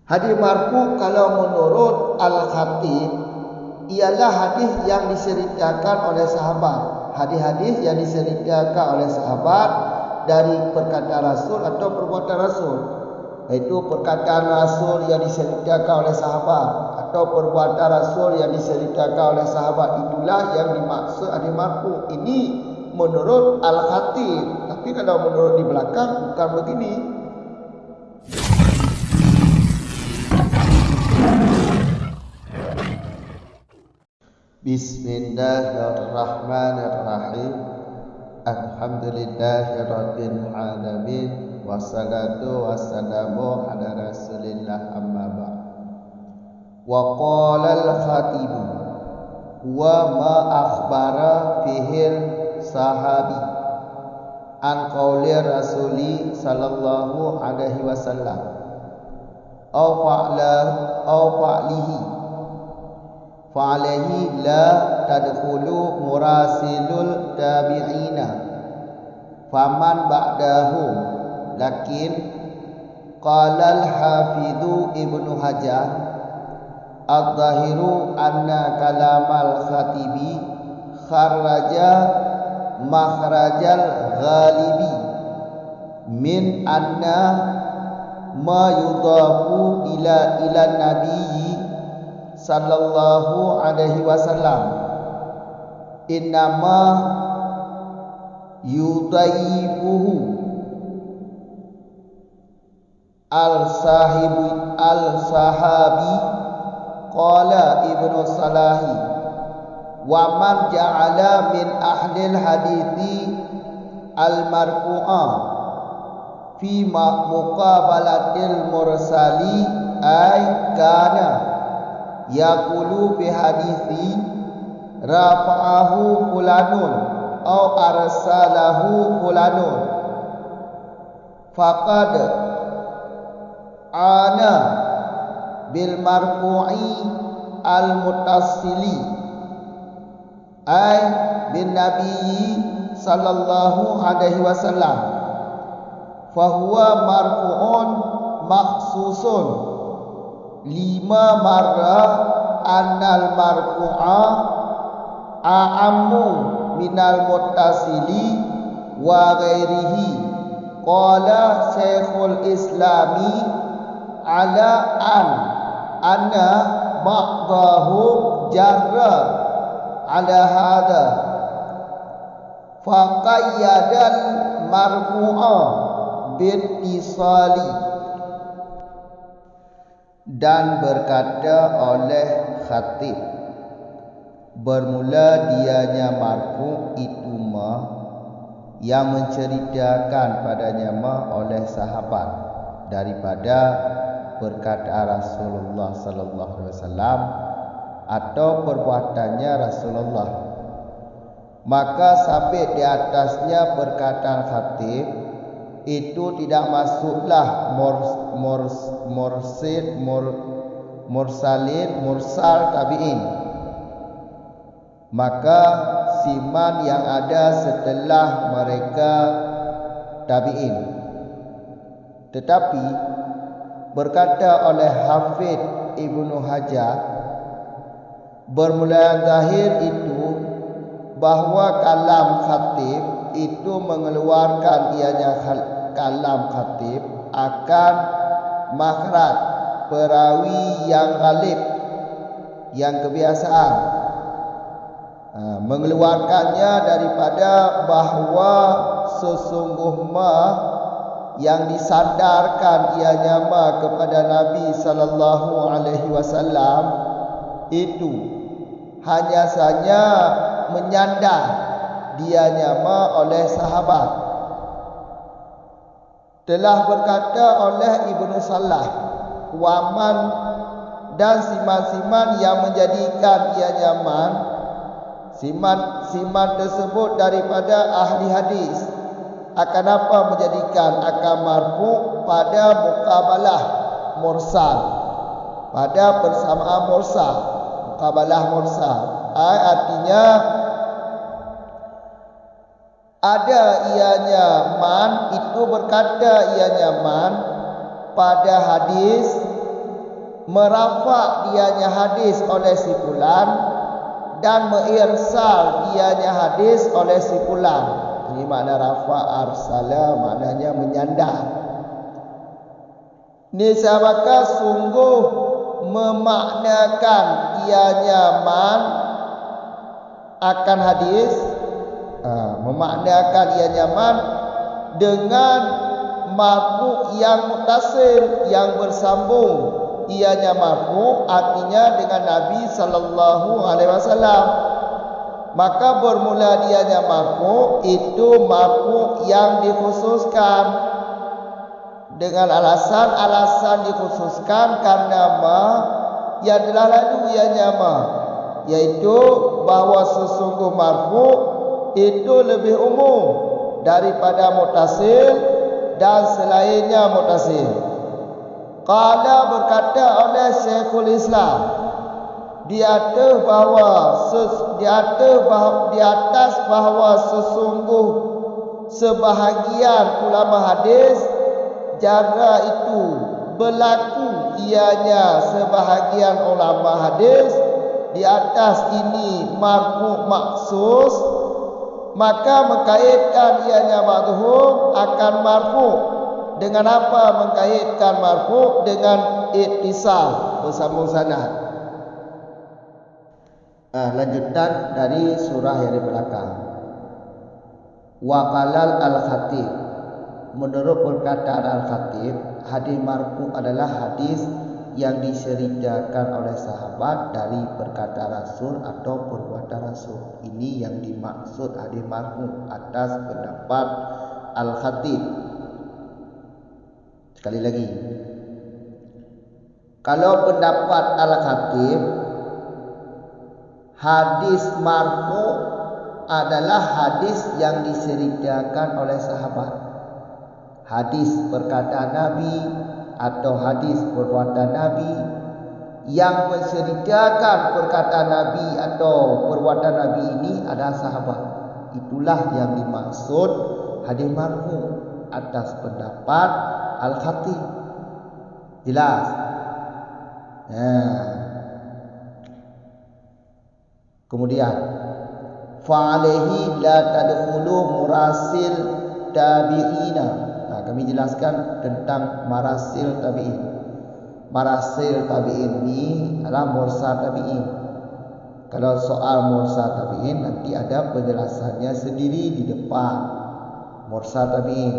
Hadis marfu kalau menurut Al-Khatib ialah hadis yang diceritakan oleh sahabat. Hadis-hadis yang diceritakan oleh sahabat dari perkataan Rasul atau perbuatan Rasul. Iaitu perkataan Rasul yang diceritakan oleh sahabat atau perbuatan Rasul yang diceritakan oleh sahabat, itulah yang dimaksud hadis marfu. Ini menurut Al-Khatib. Tapi kalau menurut di belakang bukan begini. Bismillahirrahmanirrahim. Alhamdulillahirabbil alamin. Wassalatu wassalamu ala Rasulillah, amma ba'd. Wa qala al-khatib wa ma akhbara fihil sahabi an qauli rasuli sallallahu alaihi wasallam aw fa'lihi fa'alaihi la tadkhulu murasilul tabi'ina faman ba'dahu. Lakin qala al-hafidhu Ibnu Hajar adh-dhahiru anna kalamal khatibi kharaja makhrajal ghalibi min anna ma yudafu ila nabiyyi sallallahu alaihi wasallam innama yudayyifuhu al-sahabi qala Ibnu Salahi wa man ja'ala min ahlil hadithi al-marfu'a fi muqabalatil mursali ay kana yaqulu bi hadithi rafa'ahu fulanun aw arsalahu fulanun faqad ana bil marfu'i al mutassili ay bin nabiyyi sallallahu alaihi wasallam fa huwa marfu'un makhsusun lima marra annal marfu'a a'ammu minal muttasili wa ghairihi. Qala Syekhul Islami ala anna ba'dahu jarra ala hadha faqayyadal marfu'a bittisali. Dan berkata oleh khatib, bermula dianya marfu itu yang menceritakan padanya oleh sahabat daripada perkataan Rasulullah sallallahu alaihi wasallam atau perbuatannya Rasulullah, maka sabit di atasnya perkataan khatib itu tidak masuklah mursal tabi'in, maka siman yang ada setelah mereka tabi'in. Tetapi berkata oleh Hafidh Ibnu Hajar, bermula zahir itu bahawa kalam khatib itu mengeluarkan ianya kalam khatib akan makhraj perawi yang ghalib, yang kebiasaan, mengeluarkannya daripada bahawa sesungguhnya yang disandarkan ianya kepada Nabi sallallahu alaihi wasallam itu hanya saja menyandar dianya oleh sahabat. Telah berkata oleh Ibnu Salah, waman dan siman-siman yang menjadikan ianya siman tersebut daripada ahli hadis akan apa menjadikan akan marfu pada muqabalah mursal, pada persamaan mursal, muqabalah mursal. Artinya ada ianya itu berkata ianya pada hadis merafa dianya hadis oleh si fulan dan mengirsal dianya hadis oleh si fulan. Ini makna rafa arsala, maknanya menyandar. Nisabaka sungguh memaknakan ianya man akan hadis, memaknakan ianya man dengan marfu yang muttasil, yang bersambung. Ianya marfu artinya dengan Nabi sallallahu alaihi wasallam. Maka bermula dianya marfu itu marfu yang dikhususkan dengan alasan dikhususkan karena ma yang telah lalu ianya ma, yaitu bahawa sesungguh marfu itu lebih umum daripada muttasil dan selainnya muttasil. Qala berkata oleh Syekhul Islam di atas bahawa sesungguh sebahagian ulama hadis jara itu berlaku ianya sebahagian ulama hadis di atas ini marfu maksus, maka mengkaitkan ianya madhum akan marfu. Dengan apa mengkaitkan marfu? Dengan ittisal, bersambung sanad. Lanjutan dari surah yang di belakang. Wa qalal al-khatib, menurut perkataan al-khatib, hadis marfu adalah hadis yang diceritakan oleh sahabat dari perkataan Rasul atau perbuatan Rasul. Ini yang dimaksud hadis marfu atas pendapat al-khatib. Sekali lagi, kalau pendapat al-khatib, hadis marfu adalah hadis yang diceritakan oleh sahabat. Hadis perkataan Nabi atau hadis perbuatan Nabi yang menceritakan perkataan Nabi atau perbuatan Nabi ini adalah sahabat. Itulah yang dimaksud hadis marfu atas pendapat al-khatib. Jelas? Kemudian fa'alaihi la tadkhulu murasil tabi'ina. Kami jelaskan tentang marasil tabi'in. Marasil tabi'in ini adalah mursal tabi'in. Kalau soal mursal tabi'in nanti ada penjelasannya sendiri di depan. Mursal tabi'in,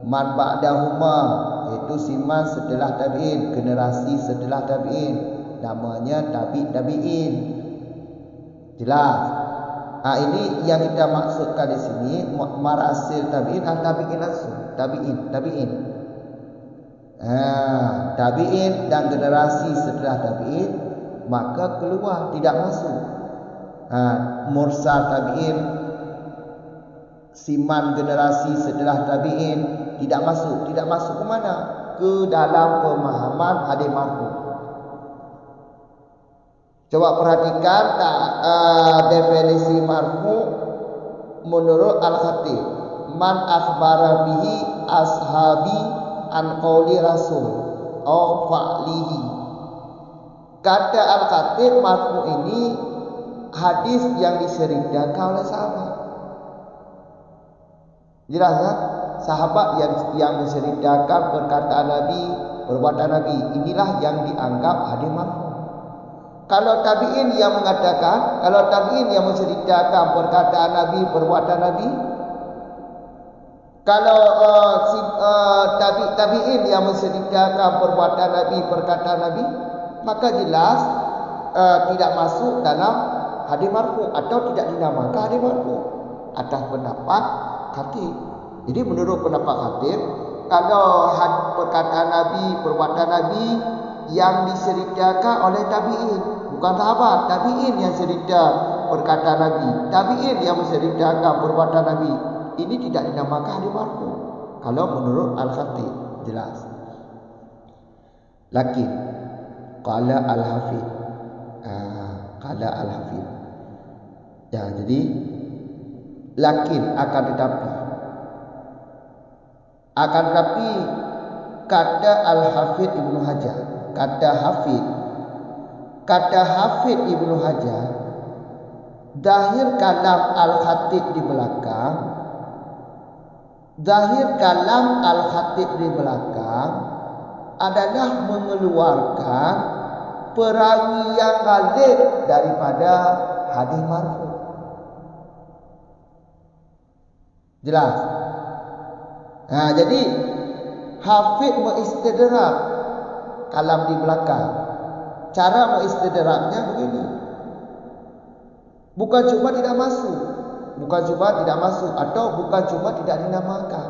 man ba'dahuma, yaitu siman setelah tabi'in, generasi setelah tabi'in, namanya tabi'in. Jelas? Ini yang kita maksudkan di sini, marasil tabi'in, tabi'in langsung, tabi'in. Tabi'in dan generasi setelah tabi'in, maka keluar, tidak masuk. Mursal tabi'in, siman generasi setelah tabi'in, tidak masuk. Tidak masuk ke mana? Ke dalam pemahaman hadis marfu. Coba perhatikan definisi marfu menurut al-khatib. Man akhbara bihi ashabi an qauli rasul au fa'lihi. Kata al-khatib, marfu ini hadis yang diceritakan oleh sahabat. Jelas kan? Sahabat yang menceritakan perkataan Nabi, perbuatan Nabi, inilah yang dianggap hadis marfu. Kalau tabi'in yang mengatakan, kalau tabi'in yang menceritakan perkataan Nabi, perbuatan Nabi, kalau tabi'in yang menceritakan perbuatan Nabi, perkataan Nabi, maka jelas tidak masuk dalam hadis marfu atau tidak dinamakan hadis marfu atas pendapat khatib. Jadi menurut pendapat khatib, kalau perkataan Nabi, perbuatan Nabi yang diceritakan oleh tabi'in, bukan sahabat, tabi'in yang cerita perkataan Nabi, tabi'in yang menceritakan perbuatan Nabi, ini tidak dinamakan hadis marfu kalau menurut al-khatib. Jelas? Lakin qala al-hafidh, qala al-hafidh. Ya, jadi akan tetapi kata Al-Hafidh Ibnu Hajar, kata Hafidh Ibnu Hajar, zahir kalam Al-Khatib di belakang, adalah mengeluarkan perawi yang ghalib daripada hadis marfu. Jelas? Jadi Hafidh mengistidrak kalam di belakang. Cara mengistidraknya begini. Bukan cuma tidak masuk, atau bukan cuma tidak dinamakan.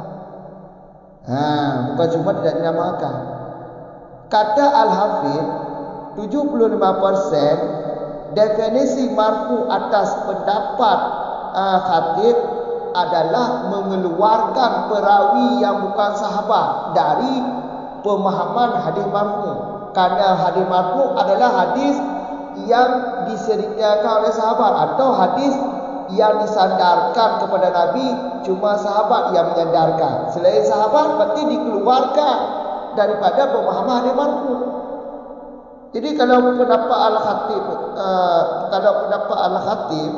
Bukan cuma tidak dinamakan. Kata Al-Hafidh, 75% definisi marfu atas pendapat Khatib adalah mengeluarkan perawi yang bukan sahabat dari pemahaman hadis marfu. Karena hadis marfu adalah hadis yang diseriahkan oleh sahabat, atau hadis yang disandarkan kepada Nabi cuma sahabat yang menyandarkan. Selain sahabat berarti dikeluarkan daripada pemahaman hadis marfu. Jadi kalau pendapat Al-Khatib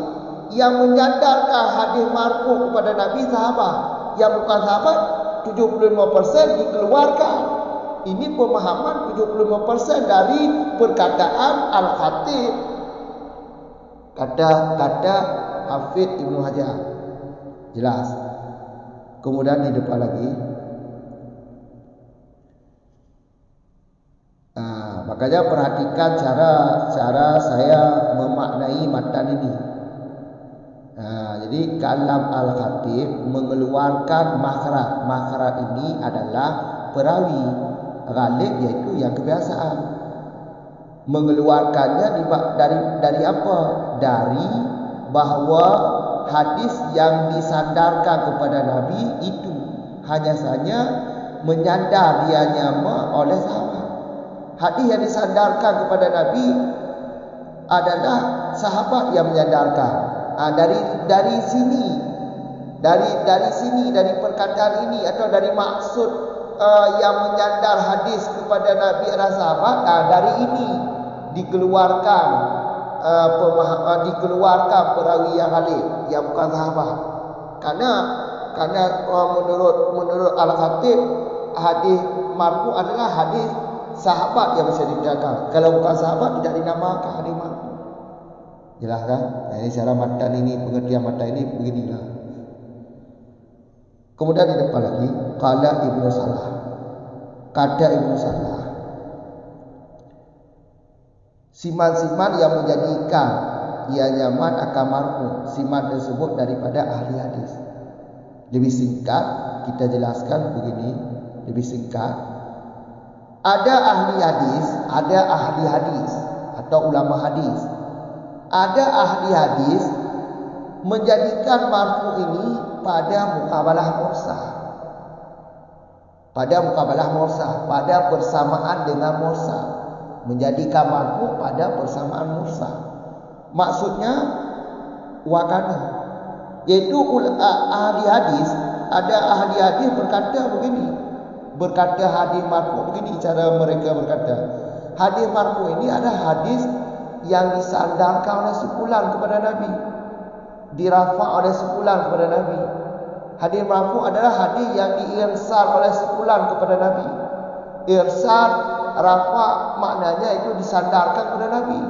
yang menyandarkan hadis marfu kepada Nabi sahabat, yang bukan sahabat 75% dikeluarkan. Ini pemahaman 75% dari perkataan Al-Khatib. Kata Hafidh Ibnu Hajar. Jelas. Kemudian di depan lagi. Makanya perhatikan cara saya memaknai matan ini. Jadi kalam Al-Khatib mengeluarkan makhraj. Makhraj ini adalah perawi ghalib, yaitu yang kebiasaan. Mengeluarkannya dari apa? Dari bahawa hadis yang disandarkan kepada Nabi itu hanya saja menyandar dianya oleh sahabat. Hadis yang disandarkan kepada Nabi adalah sahabat yang menyandarkan. Dari sini, dari perkataan ini, atau dari maksud yang menyandar hadis kepada Nabi adalah sahabat, dari ini dikeluarkan perawi yang ghalib yang bukan sahabat. Karena menurut Al-Khatib, hadis marfu adalah hadis sahabat yang bisa diceritakan. Kalau bukan sahabat tidak dinamakan hadis marfu. Jelas kan? Ini cara matan ini, pengertian matan ini beginilah. Kemudian di depan lagi, qala Ibnu Salah. Kata Ibnu Salah, siman-siman yang menjadikan ianya man akan marfu, siman tersebut daripada ahli hadis. Lebih singkat kita jelaskan begini, lebih singkat. Ada ahli hadis atau ulama hadis. Ada ahli hadis menjadikan marfu ini pada muqabalah mursal, pada persamaan dengan mursal. Menjadikan marfu pada persamaan mursal. Maksudnya wakana, yaitu ahli hadis. Ada ahli hadis berkata begini, berkata hadis marfu begini, cara mereka berkata. Hadis marfu ini adalah hadis yang disandarkan oleh sekumpulan kepada Nabi, dirafa oleh sekumpulan kepada Nabi. Hadis marfu adalah hadis yang diirsal oleh sekumpulan kepada Nabi. Irsal, rafa maknanya itu disandarkan kepada Nabi.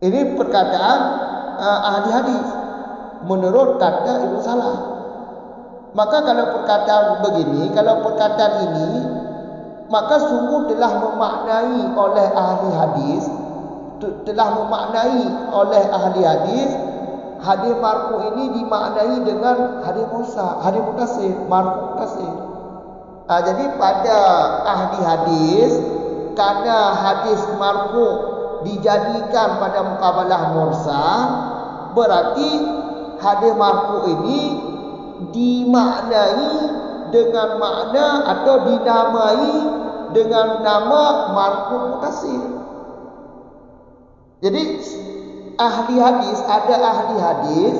Ini perkataan ahli hadis menurut kata Ibnu Salah. Maka kalau perkataan begini, kalau perkataan ini, maka sungguh telah memaknai oleh ahli hadis, hadis marfu ini dimaknai dengan hadis mursal, hadis muttasil, marfu muttasil. Jadi pada ahli hadis, karena hadis marfu dijadikan pada muqabalah mursal, berarti hadis marfu ini dimaknai dengan makna atau dinamai dengan nama marfu muttasil. Jadi ada ahli hadis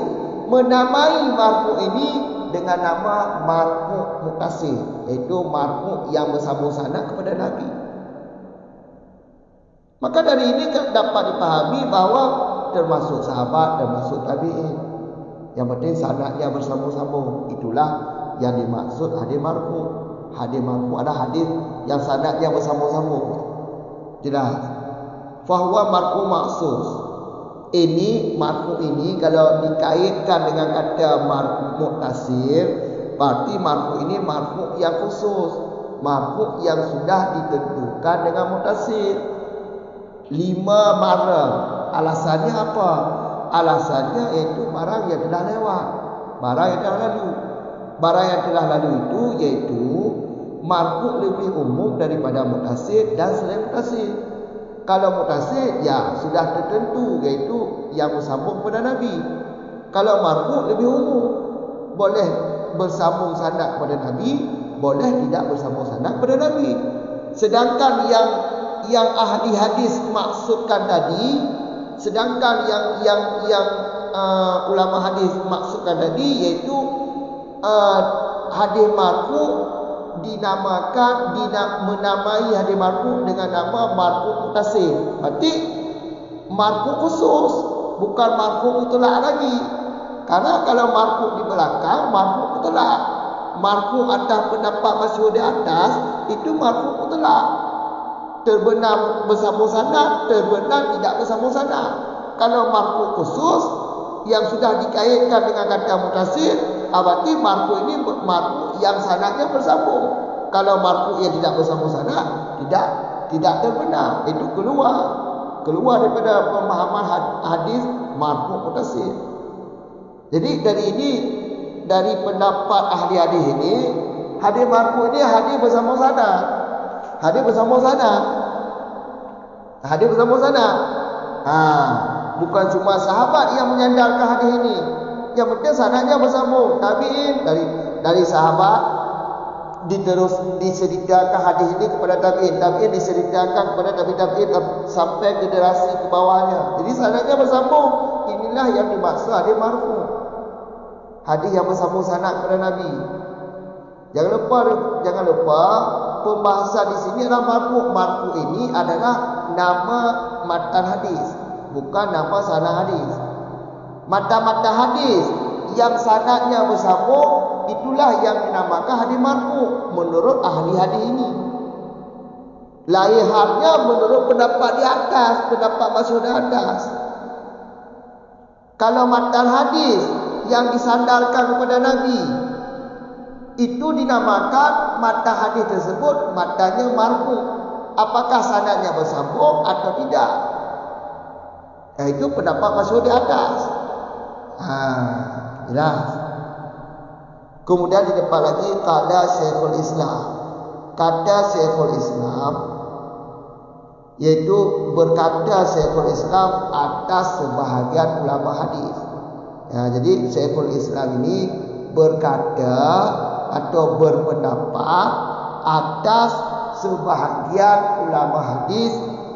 menamai marfu ini dengan nama marfu' muttasil, iaitu marfu' yang bersambung sanad kepada Nabi. Maka dari ini dapat dipahami bahawa termasuk sahabat, termasuk tabi'in, yang penting sanadnya bersambung-sambung. Itulah yang dimaksud hadis marfu'. Hadis marfu' adalah hadis yang sanadnya bersambung-sambung. Jelas. Fahuwa marfu' maksus. Ini marfu' ini kalau dikaitkan dengan kata marfu' muttasil, berarti marfu' ini marfu' yang khusus, marfu' yang sudah ditentukan dengan muttasil. 5 barang. Alasannya apa? Alasannya iaitu barang yang telah lewat, barang yang telah lalu. Barang yang telah lalu itu iaitu marfu' lebih umum daripada muttasil dan selain muttasil. Kalau muttasil ya sudah tertentu, iaitu yang bersambung kepada Nabi. Kalau marfu' lebih umum, boleh bersambung sanad kepada Nabi, boleh tidak bersambung sanad kepada Nabi. Sedangkan yang ahli hadis maksudkan tadi, sedangkan yang ulama hadis maksudkan tadi iaitu hadis marfu' menamai hadis marfu' dengan nama marfu' muttasil. Berarti marfu' khusus, bukan marfu' mutlak lagi. Karena kalau marfu' di belakang, marfu' mutlak. Marfu' atas pendapat masyhur di atas, itu marfu' mutlak. Terbenar bersambung sanad, terbenar tidak bersambung sanad. Kalau marfu' khusus yang sudah dikaitkan dengan kata muttasil, berarti marfu' ini marfu' yang sanadnya bersambung. Kalau marfu' yang tidak bersambung sanad, tidak terbenar. Itu keluar daripada pemahaman hadis marfu' muttasil. Jadi dari pendapat ahli hadis ini, hadis marfu' ini hadis bersambung sanad. Hadis bersambung sanad. Hadis bersambung sanad. Bukan cuma sahabat yang menyandarkan hadis ini. Yang penting sanadnya bersambung. Tabi'in dari sahabat diceritakan hadis ini kepada tabi'in. Tabi'in diceritakan kepada tabi'in sampai generasi ke bawahnya. Jadi sanadnya bersambung. Inilah yang dimaksud hadis marfu'. Hadis yang bersambung sanad kepada Nabi. Jangan lupa pembahasan di sini adalah marfu'. Marfu' ini adalah nama matan hadis, bukan nama sanad hadis. Matan-matan hadis yang sanadnya bersambung, itulah yang dinamakan hadis marfu' menurut ahli hadis ini. Lain halnya menurut pendapat di atas, pendapat masyhur di atas. Kalau matan hadis yang disandarkan kepada Nabi, itu dinamakan matan hadis tersebut matanya marfu'. Apakah sanadnya bersambung atau tidak? Itu pendapat masyhur di atas. Jelas. Kemudian di depan lagi kata Syekhul Islam. Kata Syekhul Islam, yaitu berkata Syekhul Islam atas sebahagian ulama hadis. Jadi Syekhul Islam ini berkata atau berpendapat atas sebahagian ulama hadis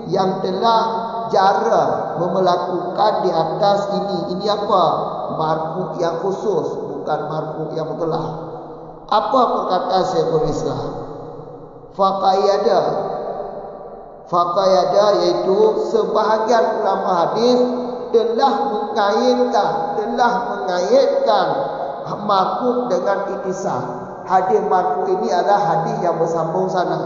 yang telah jarang melakukan di atas ini. Ini apa? Marfu' yang khusus, bukan marfu' yang mutlak. Apa perkataan Syekhul Islam? Faqayada yaitu sebahagian ulama hadis telah mengaitkan marfu' dengan ittisal. Hadis marfu' ini adalah hadis yang bersambung sanad.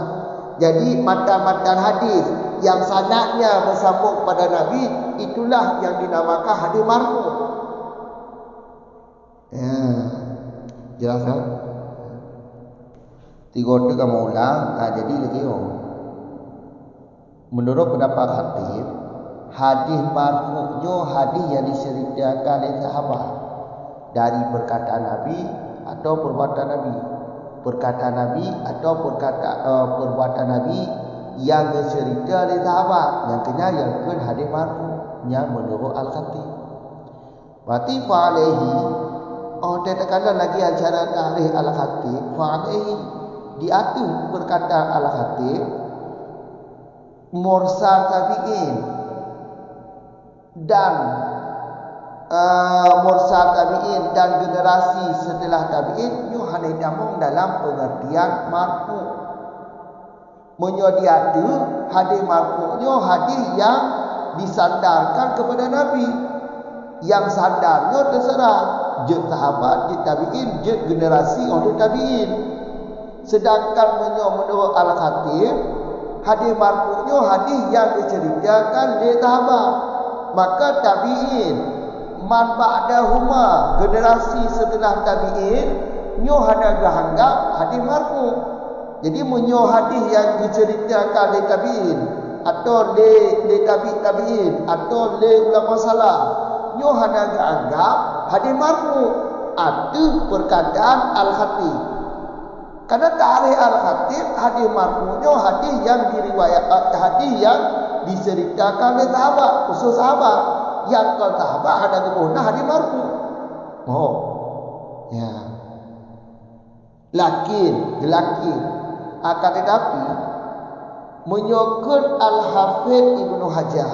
Jadi matan-matan hadis yang sanadnya bersambung kepada Nabi, itulah yang dinamakan hadis marfu'. Jelas kan? Tiga kamu ulang. Jadi lagi menurut pendapat hadis marfu'nya hadis yang diceritakan oleh sahabat dari perkataan Nabi atau perbuatan Nabi. Perkataan Nabi atau perbuatan Nabi yang dicerita oleh sahabat, yang kenyayangkan hadis marfu' yang menurut Al-Khatib. Berarti fa'alaihi, dia tekanan lagi acara tarikh Al-Khatib. Fa'alaihi diatur perkataan Al-Khatib mursal tabi'in dan mursal tabi'in dan generasi setelah tabi'in nyo hanya damung dalam pengertian marfu. Menyediada hadis marfu nyo hadis yang disandarkan kepada Nabi. Yang sandarnya terserah je sahabat, je tabi'in, je generasi oleh tabi'in. Sedangkan menurut Al-Khatib, hadis marfu nyo hadis yang diceritakan oleh sahabat. Maka tabi'in man ba'dahuma, generasi setelah tabi'in nyo hanya anggap hadis marfu. Jadi menyo hadis yang diceritakan oleh tabi'in atau le tabi'in atau le ulama salaf nyo hanya anggap hadis marfu. Itu perkataan Al-Khatib. Karena tarikh Al-Khatib hadis marfu nyo hadis yang hadis yang diceritakan oleh sahabat, khusus sahabat. Yang kalau sahabat ada kebunah hadis marfu. Oh. Ya. Lakin akan tetapi menyokut Al-Hafidh Ibnu Hajar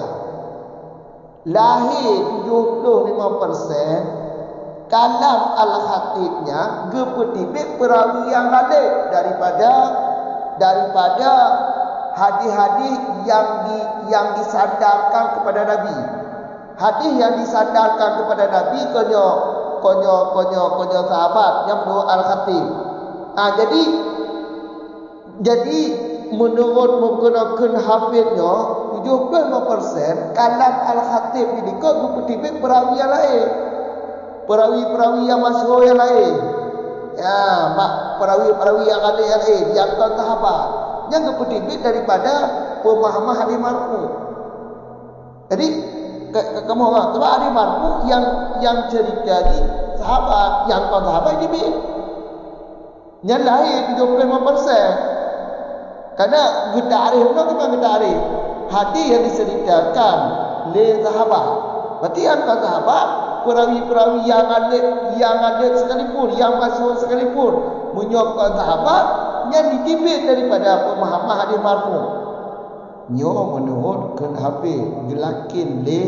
lahir 75% kalam Al-Khatibnya gepetibik perawi yang lain daripada hadis-hadis yang disandarkan kepada Nabi. Hadis yang disandarkan kepada Nabi konyo sahabat yang menurut Al-Khatib. Jadi menurut menggunakan hafidnya 75% kalam Al-Khatib ini kok gepetibik perawi yang lain. Perawi-perawi yang masyhur yang lain. Ya, perawi-perawi yang ada yang lain yang sahabat yang gepetibik daripada pemahaman hadis marfu. Jadi kamu sebab hadis marfu yang cerita ni sahabat, yang sahabat ini yang lain 75%. Karena getarif hadis yang diceritakan oleh sahabat. Berarti yang sahabat perawi-perawi yang ada sekalipun, yang masyhur sekalipun menyokong sahabat yang ditibik daripada pemahaman hadis marfu. Nyo menurut kan Hafidh jelakin le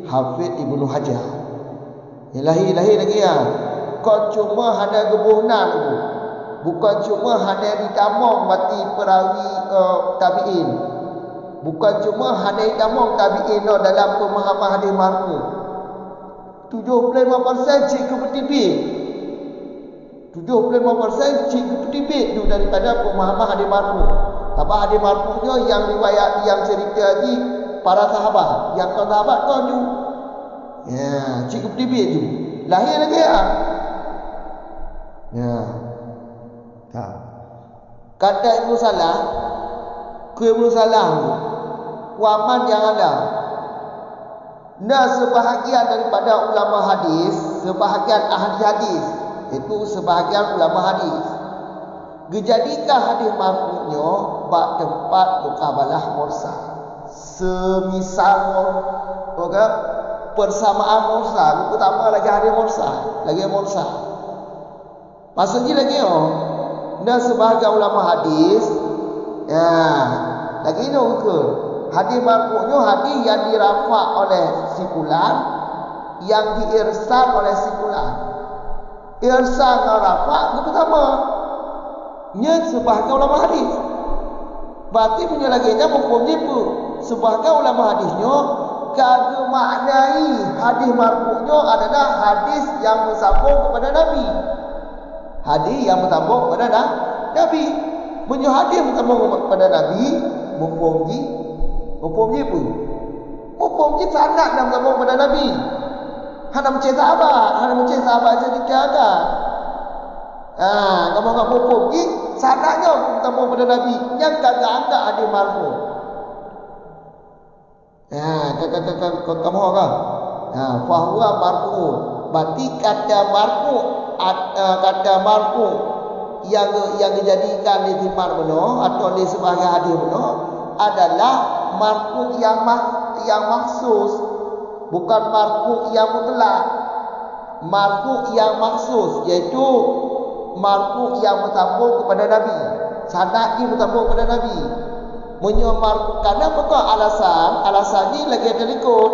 Hafidh Ibnu Hajar. Yang lahir lagi ya. Kau cuma hanya gebuhnan tu. Bukan cuma hanya ditamong mati perawi tabi'in. Bukan cuma hanya ditamong tabi'in dalam pemahaman hadis marfu. 75% cik kepetibik. 75% cik kepetibik tu daripada pemahaman hadis marfu. Apa hadis marfu'nya yang riwayat yang cerita di para sahabat, yang sahabat kau tu. Ya, cik kepetibik tu. Lahir lagi ya. Ya. Tak. Kata Ibnu Salah, Ibnu Salah waman yang ada. Nah, sebahagian daripada ulama hadis, sebahagian ahli hadis, itu sebahagian ulama hadis, dijadikan hadis marfu'nya bak tempat mukabalah mursal. Semisal persamaan mursal, utama lagi hadis mursal. Maksudnya lagi nah sebahagian ulama hadis ya lagi ni ukur hadis marfu'nya hadis yang dirafa' oleh si fulan, yang diirsal oleh si fulan. Irsal dan rafa' itu pertama nya sebahagian ulama hadis. Berarti punya lagi nya mafhumnya apa? Sebahagian ulama hadisnya kagak maknai hadis marfu'nya adalah hadis yang bersambung kepada Nabi. Hadis yang bersambung kepada Nabi. Punya hadis bersambung kepada Nabi, mafhumnya apa? Mafhumnya sanad yang bersambung kepada Nabi. Hana macam sahabat ceritakan. Kamu mafhumnya sanadnya bersambung kepada Nabi yang kagak angkat hadis marfu'. Kamu kan? Fahuwa marfu'. Berarti kata marfu yang dijadikan di timar benar atau di sebagai hadis benar adalah marfu yang maksus, bukan marfu yang mutlak. Marfu yang maksus iaitu marfu yang bersambung kepada Nabi, sanad ini bersambung kepada Nabi. Karena apa? Alasannya lagi ada ikut.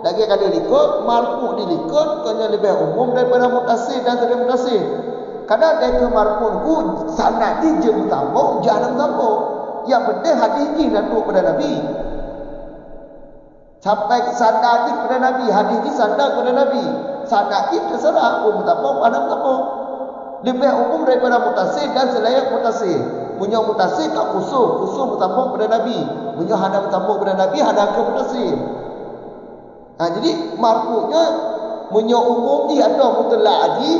lagi kali likut, marfu dilikut kena lebih umum daripada mutasil dan tidak mutasil. Kadang dia ke marfu ku sanad dia je bertambung, jangan bertambung. Yang penting hadis ni datang kepada Nabi. Sampai sanad ni kepada Nabi, hadis ni sanad kepada Nabi. Sanad ni terserah bertambung, ada bertambung. Lebih umum daripada mutasil dan selain mutasil. Punya mutasil tak khusus bertambung kepada Nabi. Punya hana bertambung kepada Nabi, hana ke mutasil. Jadi marfu'nya punya umum ni ada mutlak lagi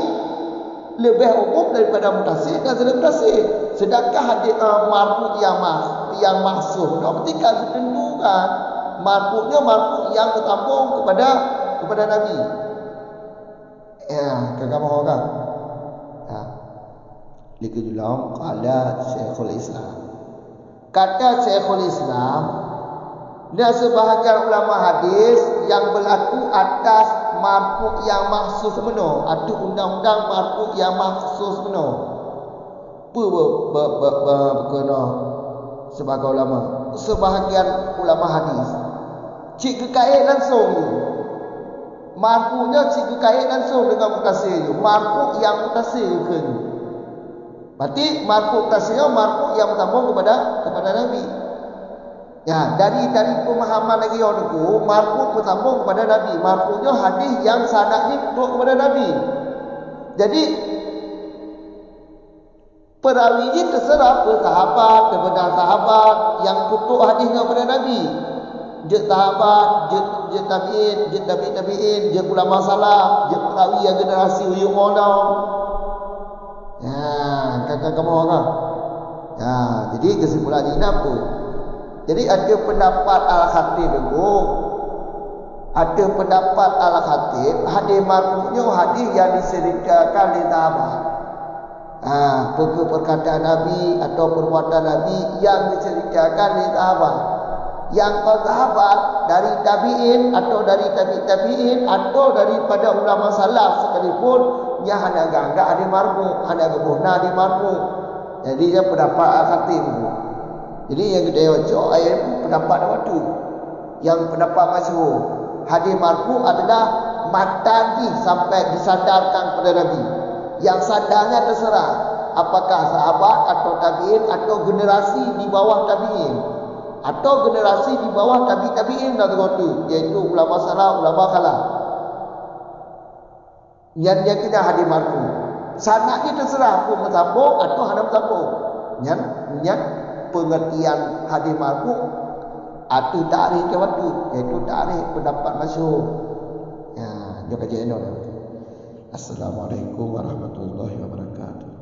lebih umum daripada mutasil dan selain mutasil. Sedangkan hadis marfu' yang mahsuh dah ketika ditentukan marfu'nya marfu' yang bertambung kepada Nabi. Kamu tahu kan? Likujulahum qala Syekhul Islam. Kata Syekhul Islam, dan sebahagian ulama hadis yang berlaku atas marfu' yang mahsus benar. Ada undang-undang marfu' yang mahsus benar. Berkena sebagai ulama. Sebahagian ulama hadis cik kekait langsung je. Marfu'nya cik kekait langsung dengan mutasil je. Marfu' yang mutasil ke ni. Berarti marfu' mutasilnya marfu' yang bertambung kepada Nabi. Ya, dari pemahaman lagi orang tu, marfu' bersambung kepada Nabi. Marfu'nya hadis yang sanadnya untuk kepada Nabi. Jadi perawi ini terserah ke sahabat, kepada sahabat yang kutuk hadisnya kepada Nabi. Je sahabat, je tabi'in, je ulama salaf, je perawi yang generasi uyuk ono. Ya, kakak kamu orang. Ya, jadi kesimpulannya ini apa? Jadi ada pendapat Al-Khatib itu, ada pendapat Al-Khatib, hadis marfu'nya hadis yang diseritakan oleh sahabat. Perkataan Nabi atau perbuatan Nabi yang diceritakan oleh sahabat. Yang sahabat dari tabi'in atau dari tabi'in atau daripada ulama salaf sekalipun yang hanya anggap hadis marfu', hanya guna hadis marfu'. Jadi dia pendapat Al-Khatib itu. Jadi yang kita baca ayat pendapat waktu yang pendapat masyhur hadis marfu adalah matan sampai disadarkan kepada Nabi. Yang sadarnya terserah apakah sahabat atau tabi'in atau generasi di bawah tabi'in atau generasi di bawah tabi'in dan waktu, iaitu ulama salaf, ulama khalaf. Yang kena hadis marfu. Sanadnya terserah pun bersambung atau hanya bersambung. Yang pengertian hadis marfu atau takrif ke waktu, iaitu takrif pendapat masyhur. Ya, jom kaji ini. Assalamualaikum warahmatullahi wabarakatuh.